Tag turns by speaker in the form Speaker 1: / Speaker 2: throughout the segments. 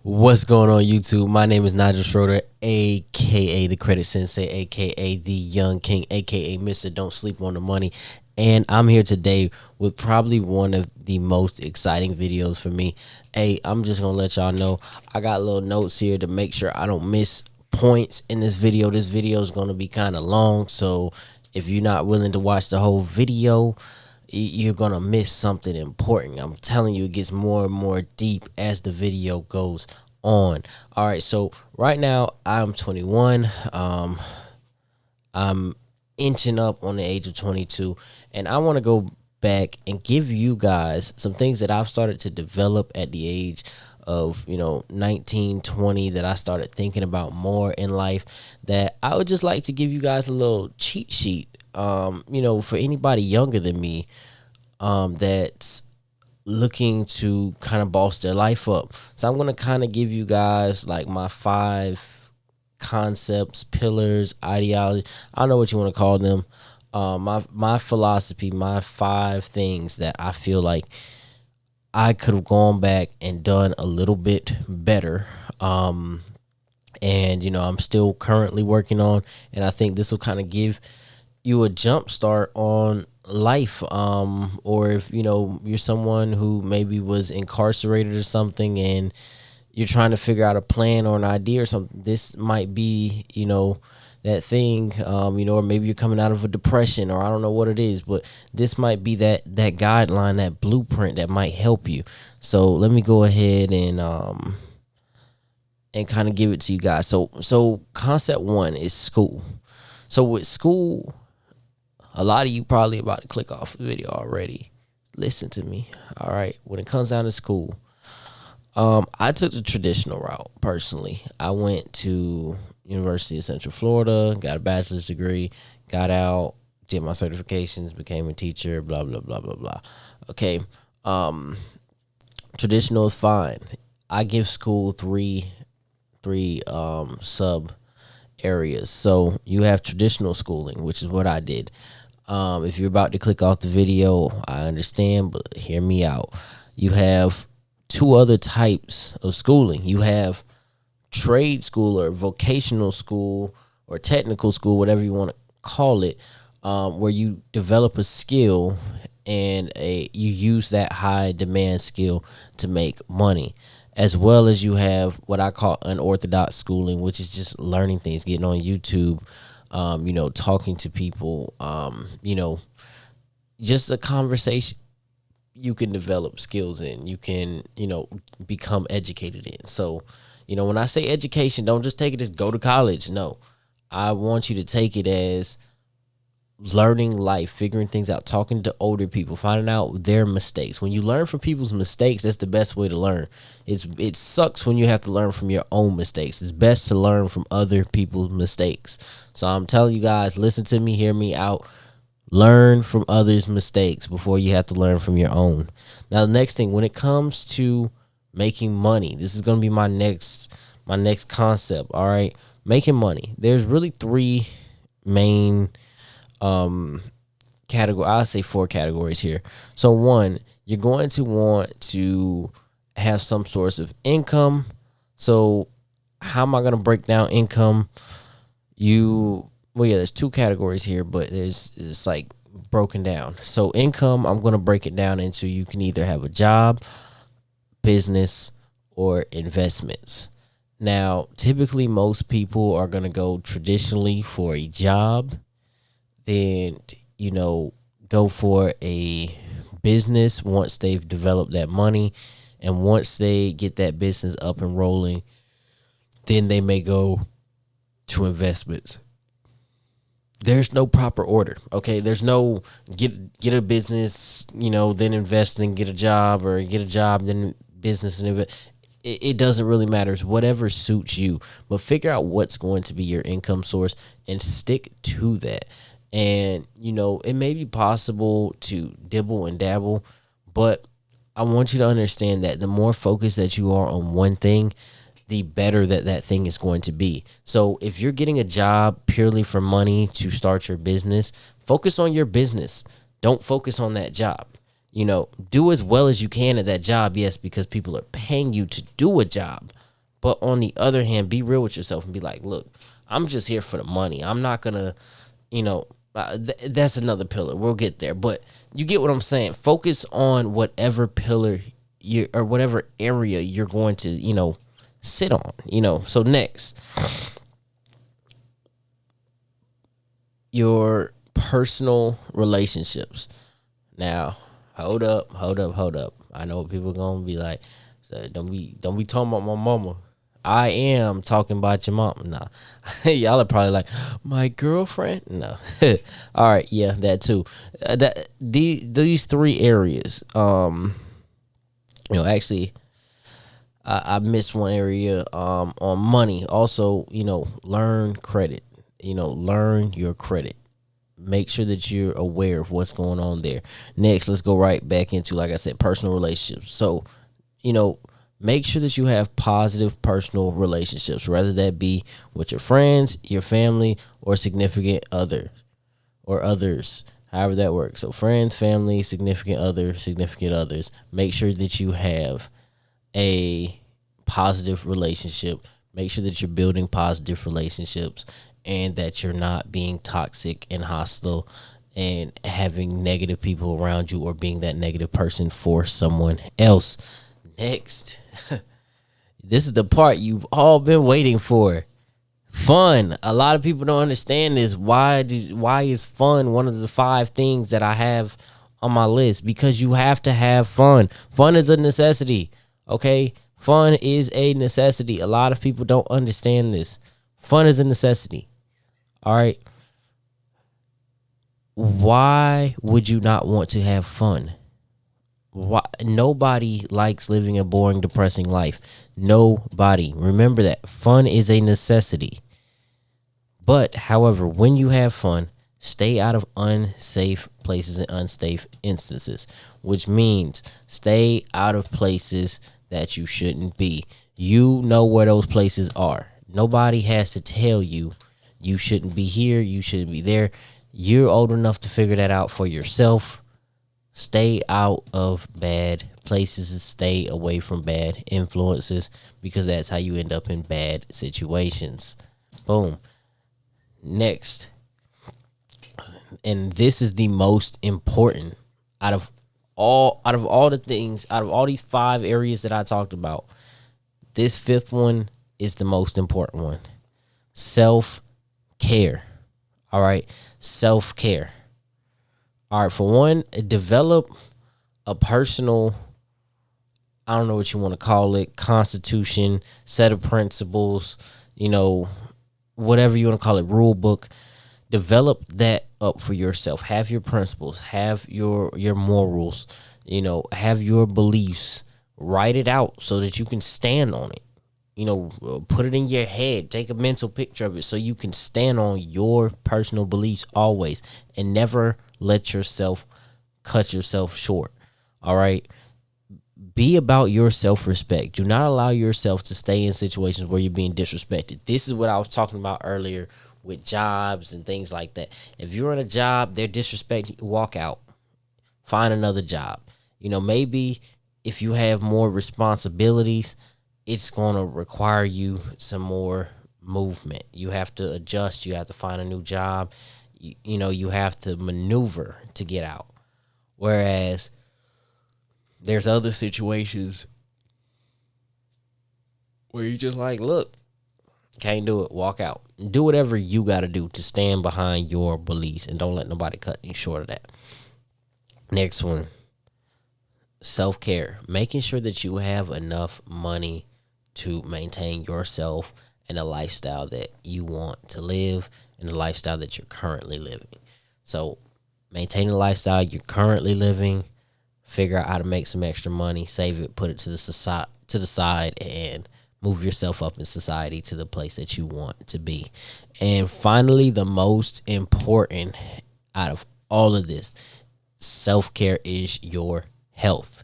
Speaker 1: What's going on YouTube? My name is Nigel MrSchroeter, aka the Credit Sensei, aka the Young King, aka Mr. Don't Sleep on the Money. And I'm here today with probably one of the most exciting videos for me. Hey, I'm just gonna let y'all know I got little notes here to make sure I don't miss points in this video. This video is gonna be kind of long, so if you're not willing to watch the whole video, you're gonna miss something important. I'm telling you, it gets more and more deep as the video goes on. All right, so right now I'm 21. I'm inching up on the age of 22, and I want to go back and give you guys some things that I've started to develop at the age of 19, 20, that I started thinking about more in life, that I would just like to give you guys a little cheat sheet. For anybody younger than me, that's looking to kind of boss their life up. So I'm gonna kind of give you guys like my 5 concepts, pillars, ideology. I don't know what you want to call them. My philosophy, my 5 things that I feel like I could have gone back and done a little bit better. And I'm still currently working on, and I think this will kind of give you a jump start on life. Or if you're someone who maybe was incarcerated or something, and you're trying to figure out a plan or an idea or something, this might be that thing. Or maybe you're coming out of a depression, or I don't know what it is, but this might be that guideline, that blueprint that might help you. So let me go ahead and kind of give it to you guys. So concept 1 is school. So with school, a lot of you probably about to click off the video already. Listen to me. All right. When it comes down to school, I took the traditional route personally. I went to University of Central Florida, got a bachelor's degree, got out, did my certifications, became a teacher, blah, blah, blah, blah, blah. Okay. Traditional is fine. I give school three sub areas. So you have traditional schooling, which is what I did. If you're about to click off the video, I understand, but hear me out. You have 2 other types of schooling. You have trade school, or vocational school, or technical school, whatever you want to call it, where you develop a skill and you use that high demand skill to make money. As well as you have what I call unorthodox schooling, which is just learning things, getting on YouTube, talking to people, just a conversation you can develop skills in, you can, become educated in. So, when I say education, don't just take it as go to college. No, I want you to take it as learning life, figuring things out, talking to older people, finding out their mistakes. When you learn from people's mistakes, that's the best way to learn. It sucks when you have to learn from your own mistakes. It's best to learn from other people's mistakes. So I'm telling you guys, listen to me, hear me out. Learn from others' mistakes before you have to learn from your own. Now, the next thing, when it comes to making money, this is going to be my next concept. All right, making money. There's really 3 main category. I'll say 4 categories here. So 1, you're going to want to have some source of income. So how am I going to break down income? There's 2 categories here, but it's like broken down. So income, I'm going to break it down into, you can either have a job, business, or investments. Now, typically most people are going to go traditionally for a job, then go for a business once they've developed that money, and once they get that business up and rolling, then they may go to investments. There's no proper order. Okay, there's no get a business, then invest, then get a job, or get a job, then business, and invest. It doesn't really matter. It's whatever suits you, but figure out what's going to be your income source and stick to that. And, it may be possible to dibble and dabble, but I want you to understand that the more focused that you are on one thing, the better that thing is going to be. So if you're getting a job purely for money to start your business, focus on your business. Don't focus on that job. Do as well as you can at that job, yes, because people are paying you to do a job. But on the other hand, be real with yourself and be like, look, I'm just here for the money. I'm not gonna, that's another pillar. We'll get there, but you get what I'm saying. Focus on whatever pillar or whatever area you're going to, sit on. So next, your personal relationships. Now, hold up. I know people are gonna be like, so don't be talking about my mama. I am talking about your mom. Nah. Y'all are probably like, my girlfriend? No. All right, yeah, that too. These three areas. Actually, I missed one area on money. Also, learn credit. Learn your credit. Make sure that you're aware of what's going on there. Next, let's go right back into, like I said, personal relationships. So, make sure that you have positive personal relationships, whether that be with your friends, your family, or significant other or others, however that works. So friends, family, significant others. Make sure that you have a positive relationship. Make sure that you're building positive relationships and that you're not being toxic and hostile and having negative people around you or being that negative person for someone else. Next, this is the part you've all been waiting for. Fun. A lot of people don't understand this. Why is fun one of the 5 things that I have on my list? Because you have to have fun. Fun is a necessity. Okay? Fun is a necessity. A lot of people don't understand this. Fun is a necessity. All right? Why would you not want to have fun? Why? Nobody likes living a boring, depressing life. Nobody. Remember that. Fun is a necessity. But, however, when you have fun, stay out of unsafe places and unsafe instances, which means stay out of places that you shouldn't be. You know where those places are. Nobody has to tell you you shouldn't be here, you shouldn't be there. You're old enough to figure that out for yourself. Stay out of bad places and stay away from bad influences, because that's how you end up in bad situations. Boom. Next, and this is the most important out of all the things, out of all these 5 areas that I talked about, this 5th one is the most important one. Self-care. All right. Self-care. All right, for one, develop a personal, I don't know what you want to call it, constitution, set of principles, whatever you want to call it, rule book. Develop that up for yourself. Have your principles, have your morals, have your beliefs. Write it out so that you can stand on it. Put it in your head. Take a mental picture of it so you can stand on your personal beliefs always and never let yourself cut yourself short. All right. Be about your self-respect. Do not allow yourself to stay in situations where you're being disrespected. This is what I was talking about earlier with jobs and things like that. If you're in a job, they're disrespecting you, walk out. Find another job. Maybe if you have more responsibilities, it's going to require you some more movement. You have to adjust. You have to find a new job. You have to maneuver to get out. Whereas there's other situations where you just like, look, can't do it, walk out. Do whatever you got to do to stand behind your beliefs and don't let nobody cut you short of that. Next one, self-care. Making sure that you have enough money to maintain yourself and the lifestyle that you want to live and the lifestyle that you're currently living. So maintain the lifestyle you're currently living. Figure out how to make some extra money, save it, put it to the side, and move yourself up in society to the place that you want to be. And finally, the most important out of all of this, self-care, is your health.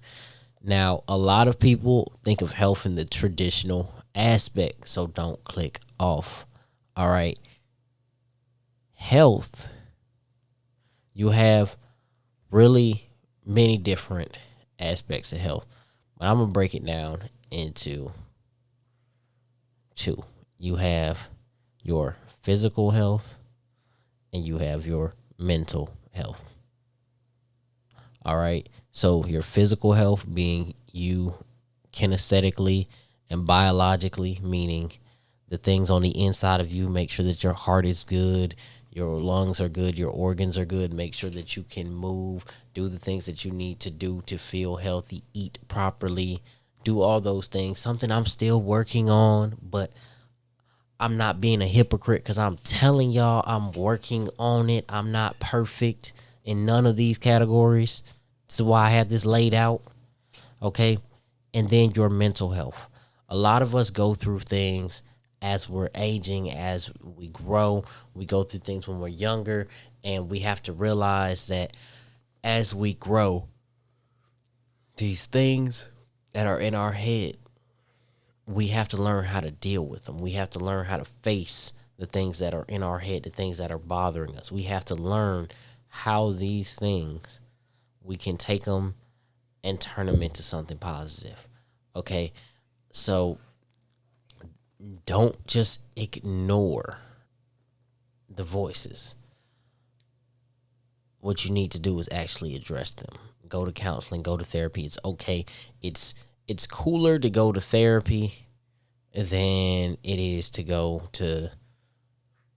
Speaker 1: Now, a lot of people think of health in the traditional aspect, so don't click off. All right. Health, you have really many different aspects of health, but I'm gonna break it down into two. You have your physical health and you have your mental health. All right. So your physical health being you kinesthetically and biologically, meaning the things on the inside of you. Make sure that your heart is good, your lungs are good, your organs are good. Make sure that you can move, do the things that you need to do to feel healthy, eat properly, do all those things. Something I'm still working on, but I'm not being a hypocrite because I'm telling y'all I'm working on it. I'm not perfect in none of these categories. This is why I have this laid out. Okay. And then your mental health. A lot of us go through things as we're aging, as we grow. We go through things when we're younger, and we have to realize that as we grow, these things that are in our head, we have to learn how to deal with them. We have to learn how to face the things that are in our head, the things that are bothering us. We have to learn how these things, we can take them and turn them into something positive. Okay? So don't just ignore the voices. What you need to do is actually address them. Go to counseling, go to therapy. It's okay. It's cooler to go to therapy than it is to go to,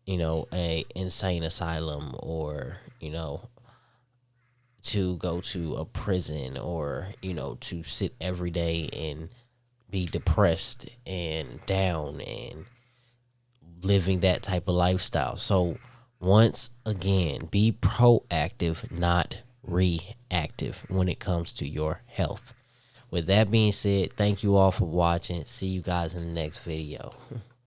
Speaker 1: a insane asylum, or, to go to a prison, or, to sit every day and be depressed and down and living that type of lifestyle. So once again, be proactive, not reactive when it comes to your health. With that being said, thank you all for watching. See you guys in the next video.